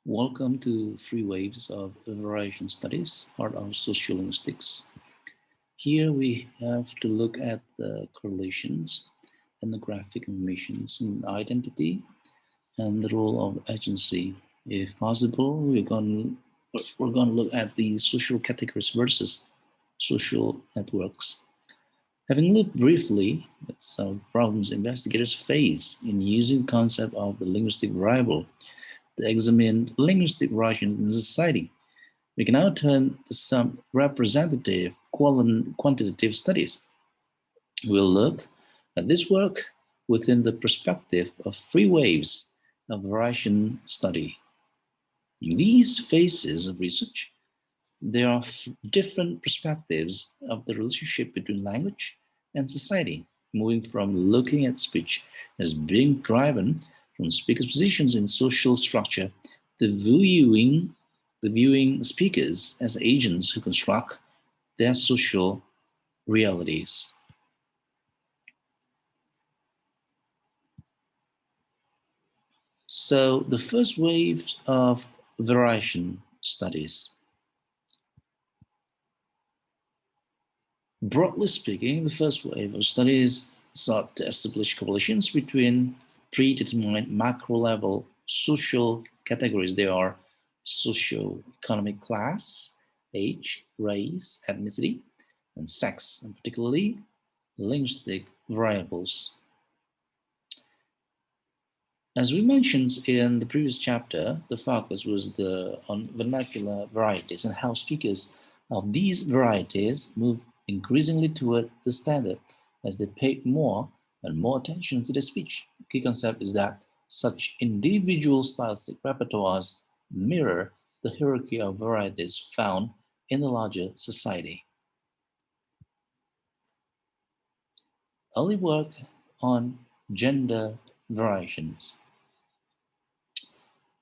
Welcome to Three Waves of Variation Studies, part of sociolinguistics. Here we have to look at the correlations, ethnographic informations in identity, and the role of agency. If possible, we're going to look at the social categories versus social networks. Having looked briefly at some problems investigators face in using the concept of the linguistic variable to examine linguistic variations in society, we can now turn to some representative quantitative studies. We'll look at this work within the perspective of three waves of variation study. In these phases of research, there are different perspectives of the relationship between language and society, moving from looking at speech as being driven from speakers' positions in social structure to viewing speakers as agents who construct their social realities. So the first wave of variation studies. Broadly speaking, the first wave of studies sought to establish correlations between predetermined macro-level social categories. They are socio-economic class, age, race, ethnicity, and sex, and particularly linguistic variables. As we mentioned in the previous chapter, the focus was on vernacular varieties and how speakers of these varieties move increasingly toward the standard as they paid more and more attention to their speech. The key concept is that such individual stylistic repertoires mirror the hierarchy of varieties found in the larger society. Early work on gender variations.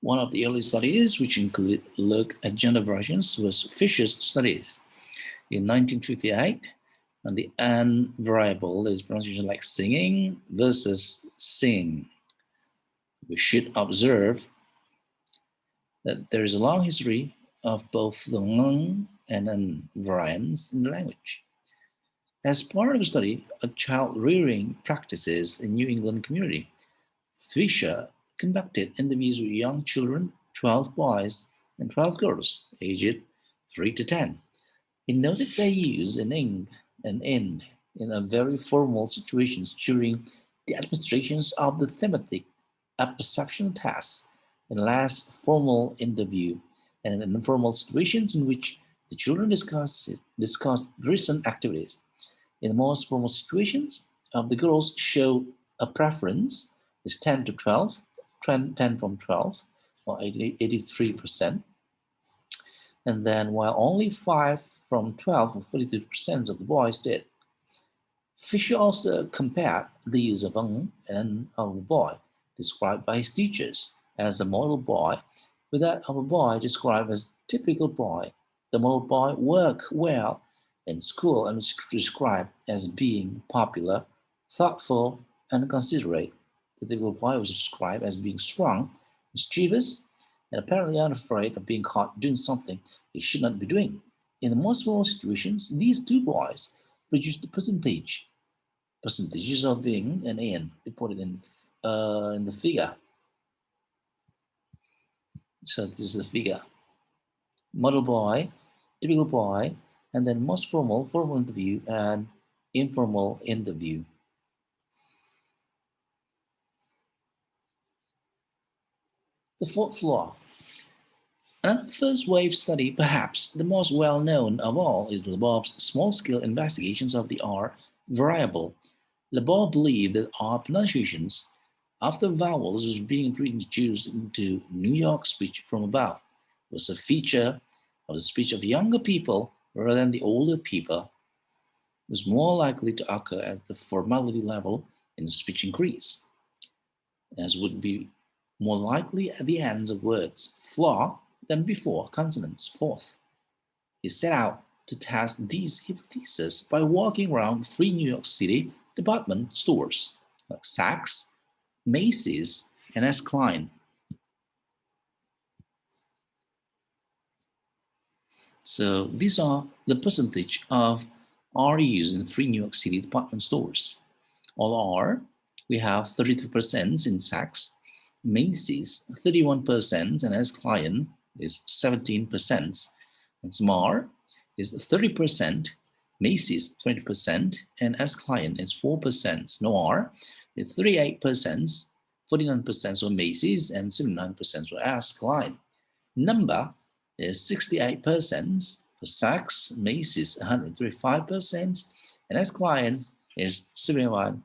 One of the early studies which included look at gender variations was Fisher's studies in 1958, and the N variable is pronunciation like singing versus sing. We should observe that there is a long history of both the ng and n variants in the language. As part of the study of child rearing practices in New England community, Fisher conducted interviews with young children, 12 boys and 12 girls, aged 3 to 10. He noted their use in ing and end in a very formal situations during the administrations of the thematic apperception test, in less formal interview, and in informal situations in which the children discussed recent activities. In the most formal situations, the girls show a preference is 10 to 12, 10 from 12, or 83%. And then while only 5 from 12, or 42% of the boys did. Fisher also compared the use of and of a boy described by his teachers as a model boy with that of a boy described as typical boy. The model boy worked well in school and was described as being popular, thoughtful, and considerate. The typical boy was described as being strong, mischievous, and apparently unafraid of being caught doing something he should not be doing. In the most normal situations, these two boys produced the percentages of being and in reported in the figure. So this is the figure. Model boy, typical boy, and then most formal interview, and informal interview. The fourth flaw. Another first wave study, perhaps the most well known of all, is Lebow's small scale investigations of the R variable. Lebov believed that R pronunciations after vowels was being reintroduced into New York speech from above, was a feature of the speech of younger people rather than the older people, was more likely to occur at the formality level in speech in Greece, as would be more likely at the ends of words, flaw, than before consonants, fourth. He set out to test these hypotheses by walking around 3 New York City department stores like Saks, Macy's, and S. Klein. So these are the percentage of R used in 3 New York City department stores. All R, we have 32% in Saks, Macy's 31%, and S Client is 17%, and Smart is 30%, Macy's 20%, and S Client is 4%. Noir is 38%, 49% for Macy's, and 79% for S Client. Number is 68% for Saks, Macy's 135%, and S Client is 71%.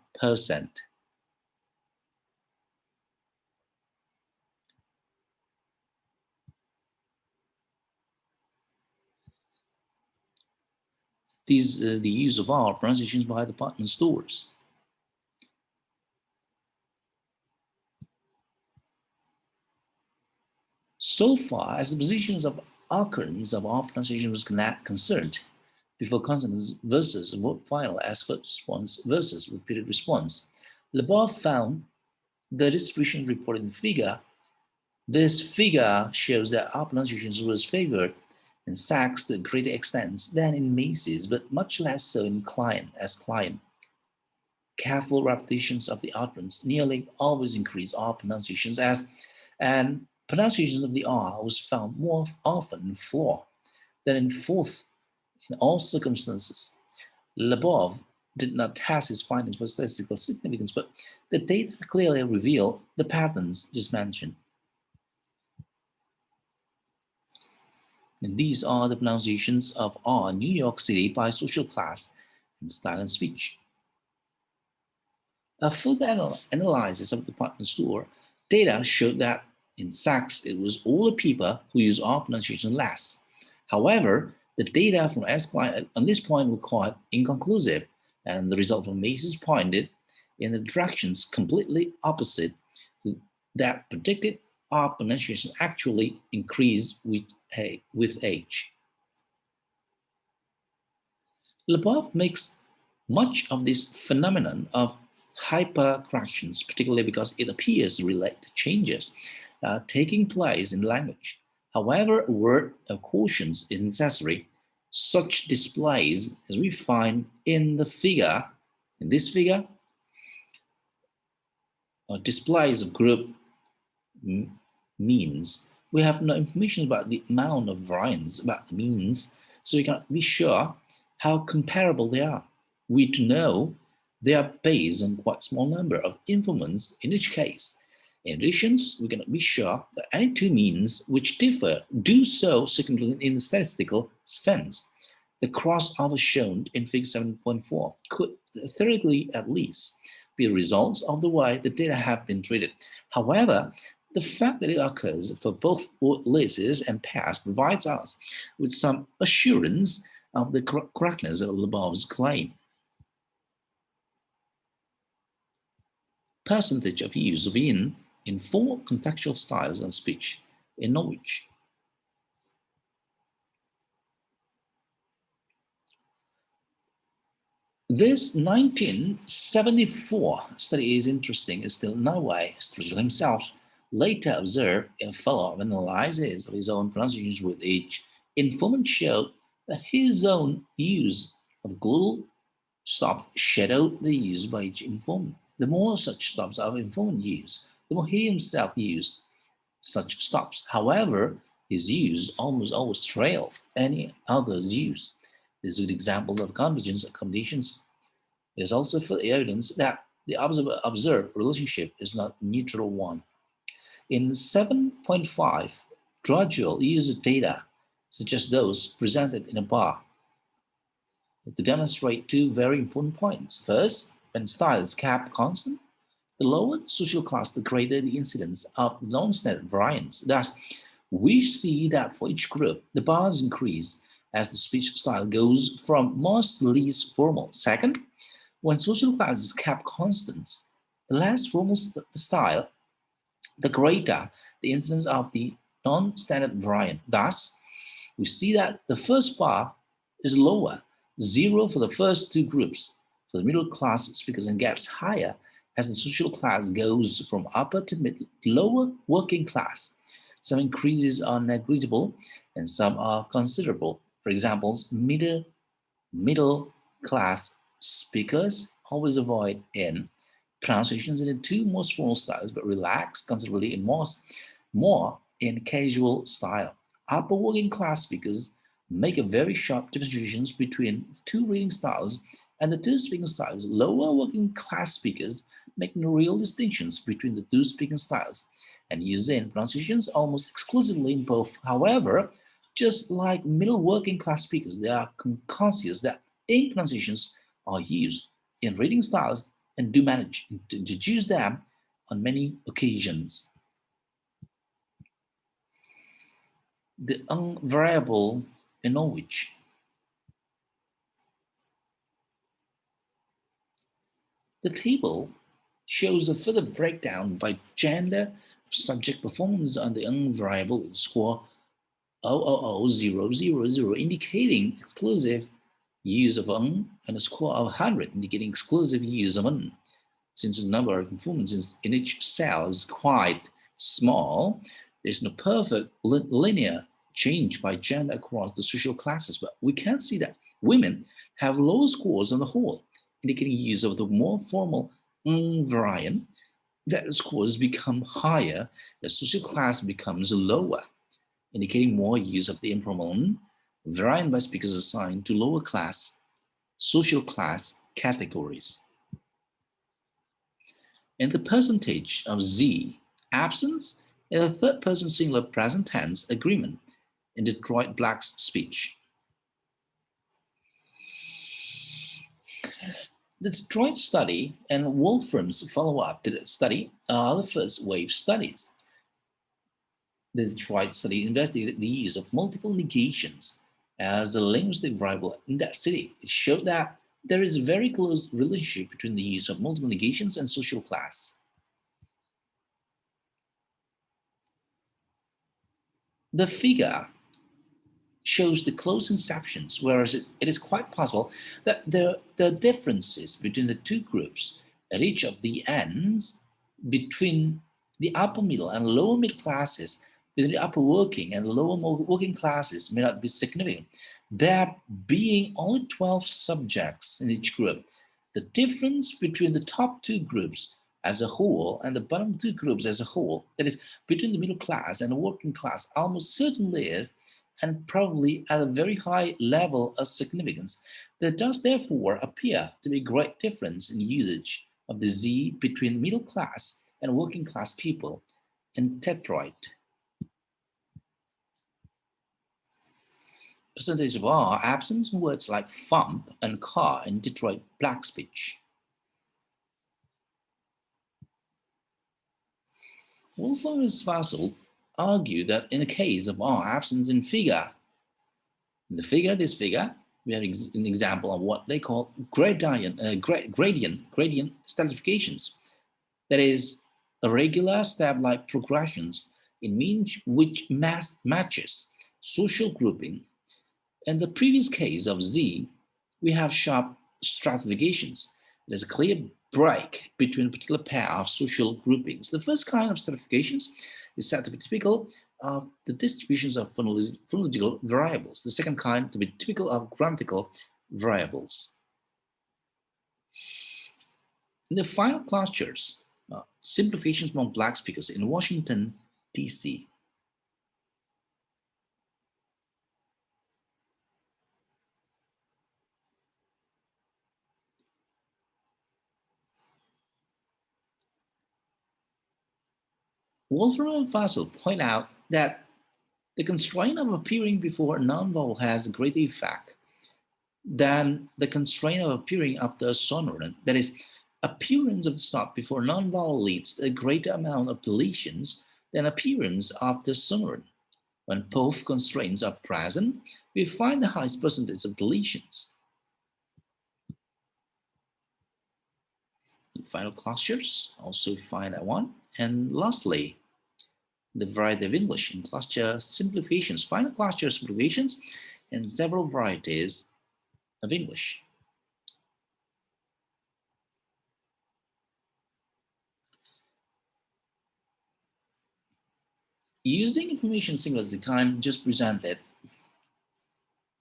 These the use of R pronunciations by department stores. So far as the positions of occurrence of R pronunciation was concerned, before consonants versus verb final as first response versus repeated response, Labov found the distribution reported in the figure. This figure shows that R pronunciations was favored in Saks to a greater extent than in Macy's, but much less so in Client as Client. Careful repetitions of the utterance nearly always increase R pronunciations and pronunciations of the R was found more often in floor than in fourth in all circumstances. Labov did not test his findings for statistical significance, but the data clearly reveal the patterns just mentioned. And these are the pronunciations of R New York City by social class and style and speech. A further analysis of the department store data showed that in Saks it was older people who use R pronunciation less. However, the data from S Client on this point were quite inconclusive, and the result from Macy's pointed in the directions completely opposite that predicted R pronunciation actually increased with age. Labov makes much of this phenomenon of hypercorrections, particularly because it appears to relate to changes taking place in language. However, a word of caution is necessary. Such displays, as we find in the figure, in this figure, displays of group means. We have no information about the amount of variance about the means, so we cannot be sure how comparable they are. We do know they are based on quite small number of informants in each case. In addition, we cannot be sure that any two means which differ do so significantly in the statistical sense. The crossover shown in Figure 7.4 could theoretically at least be a result of the way the data have been treated. However, the fact that it occurs for both lists and pairs provides us with some assurance of the correctness of Labov's claim. Percentage of use of in 4 contextual styles of speech in Norwich. This 1974 study is interesting. It's still no way Strigel himself later observed a follow-up analysis of his own pronunciations with each informant showed that his own use of glottal stop shadowed the use by each informant. The more such stops our informant used, the more he himself used such stops. However, his use almost always trailed any other's use. This is an example of convergence accommodations. It is also further evidence that the observed relationship is not a neutral one. In 7.5, gradual user data, such as those presented in a bar, to demonstrate two very important points. First, when style is kept constant, the lower the social class, the greater the incidence of non-standard variance. Thus, we see that for each group, the bars increase as the speech style goes from most to least formal. Second, when social class is kept constant, the less formal the style, the greater the incidence of the non-standard variant. Thus, we see that the first bar is lower, 0 for the first two groups. For the middle class speakers, and gets higher as the social class goes from upper to mid to lower working class. Some increases are negligible and some are considerable. For example, middle class speakers always avoid in pronunciations in the two most formal styles, but relax considerably in more in casual style. Upper working class speakers make a very sharp differentiations between two reading styles and the two speaking styles. Lower working class speakers make no real distinctions between the two speaking styles and use in pronunciations almost exclusively in both. However, just like middle working class speakers, they are conscious that ink pronunciations are used in reading styles and do manage to use them on many occasions. The unvariable in Norwich. The table shows a further breakdown by gender of subject performance on the unvariable with score 00000, indicating exclusive use of and a score of 100 indicating exclusive use of Since the number of performances in each cell is quite small, there's no perfect linear change by gender across the social classes, but we can see that women have lower scores on the whole, indicating use of the more formal variant, that scores become higher as social class becomes lower, indicating more use of the informal variant by speakers assigned to lower class social class categories. And the percentage of Z absence in a third person singular present tense agreement in Detroit Black's speech. The Detroit study and Wolfram's follow-up to that study are the first wave studies. The Detroit study investigated the use of multiple negations as a linguistic variable in that city. It showed that there is a very close relationship between the use of multiple negations and social class. The figure shows the close inceptions, whereas it is quite possible that the differences between the two groups at each of the ends between the upper middle and lower middle classes, between the upper working and lower working classes may not be significant. There being only 12 subjects in each group, the difference between the top two groups as a whole and the bottom two groups as a whole, that is, between the middle class and the working class, almost certainly is, and probably at a very high level of significance. There does therefore appear to be a great difference in usage of the Z between middle class and working class people in Detroit. Percentage of R absence in words like thump and car in Detroit Black speech. Wolfram and Fassel argue that in the case of R absence in figure, this figure, we have an example of what they call gradient stratifications. That is, irregular step-like progressions in means which matches social grouping. In the previous case of Z, we have sharp stratifications. There's a clear break between a particular pair of social groupings. The first kind of stratifications is said to be typical of the distributions of phonological variables. The second kind to be typical of grammatical variables. In the final clusters, simplifications among Black speakers in Washington, D.C. Wolfram and Fassel point out that the constraint of appearing before a non-vowel has a greater effect than the constraint of appearing after a sonorant. That is, appearance of the stop before non-vowel leads to a greater amount of deletions than appearance after sonorant. When both constraints are present, we find the highest percentage of deletions. In final clusters, also find that one. And lastly, the variety of English in cluster simplifications, final cluster simplifications, and several varieties of English. Using information similar to the kind just presented,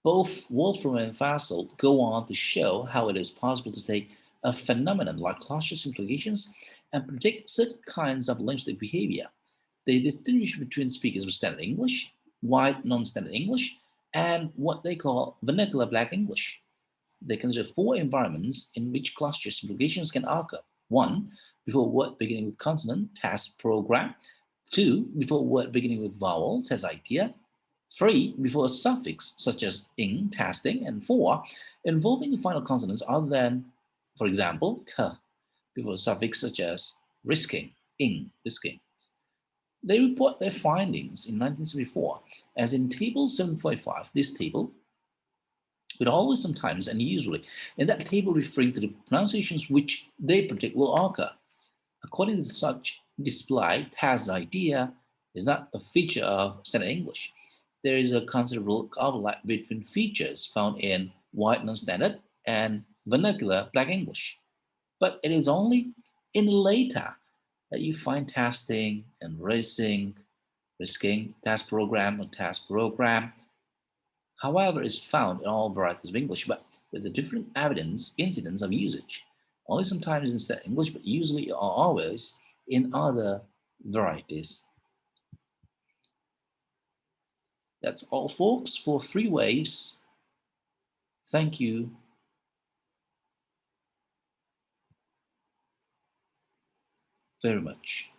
Both Wolfram and Fassel go on to show how it is possible to take a phenomenon like cluster simplifications and predict certain kinds of linguistic behavior. They distinguish between speakers with standard English, white non-standard English, and what they call vernacular black English. They consider four environments in which cluster simplifications can occur. One, before a word beginning with consonant, test program. Two, before a word beginning with vowel, test idea. Three, before a suffix such as ing, testing. And four, involving the final consonants other than, for example, k, before a suffix such as risking, ing, risking. They report their findings in 1974 as in Table 745. This table, with always, sometimes, and usually, in that table referring to the pronunciations which they predict will occur. According to such display, Taz's idea is not a feature of standard English. There is a considerable overlap between features found in white non-standard and vernacular black English. But it is only in later that you find testing and risking, task program, or task program. However, is found in all varieties of English, but with a different evidence incidence of usage. Only sometimes in standard English, but usually or always in other varieties. That's all, folks, for Three Waves. Thank you very much.